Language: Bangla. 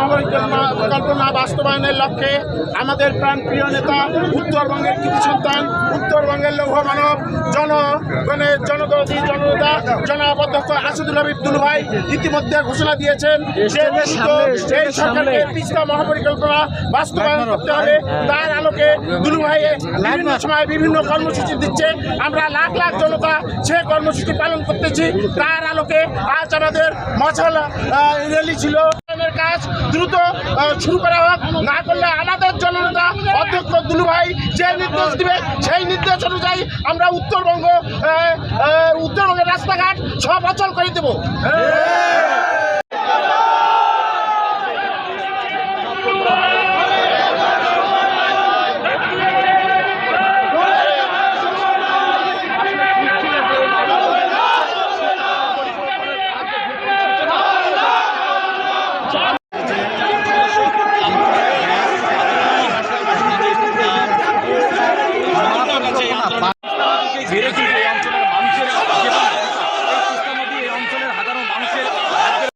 পরিকল্পনা বাস্তবায়নের লক্ষ্যে আমাদের প্রাণপ্রিয় নেতা, উত্তরবঙ্গের কৃতি সন্তান, উত্তরবঙ্গের লৌহ মানব, জনদরদী জননেতা জনাব অধ্যক্ষ আসাদুল হাবিব দুলু ভাই ইতিমধ্যে ঘোষণা দিয়েছেন যে এই সরকারকে তিস্তা মহাপরিকল্পনা বাস্তবায়ন করতে হবে। তার আলোকে দুলু ভাই বিভিন্ন সময় বিভিন্ন কর্মসূচি দিচ্ছে। আমরা লাখ লাখ জনতা সে কর্মসূচি পালন করতেছি। তার আলোকে আজ আমাদের মশাল র্যালি ছিল। কাজ দ্রুত শুরু করা হোক, না করলে আমাদের জননেতা অধ্যক্ষ দুলু ভাই যে নির্দেশ দিবে সেই নির্দেশ অনুযায়ী আমরা উত্তরবঙ্গের রাস্তাঘাট সব অচল করে দেব।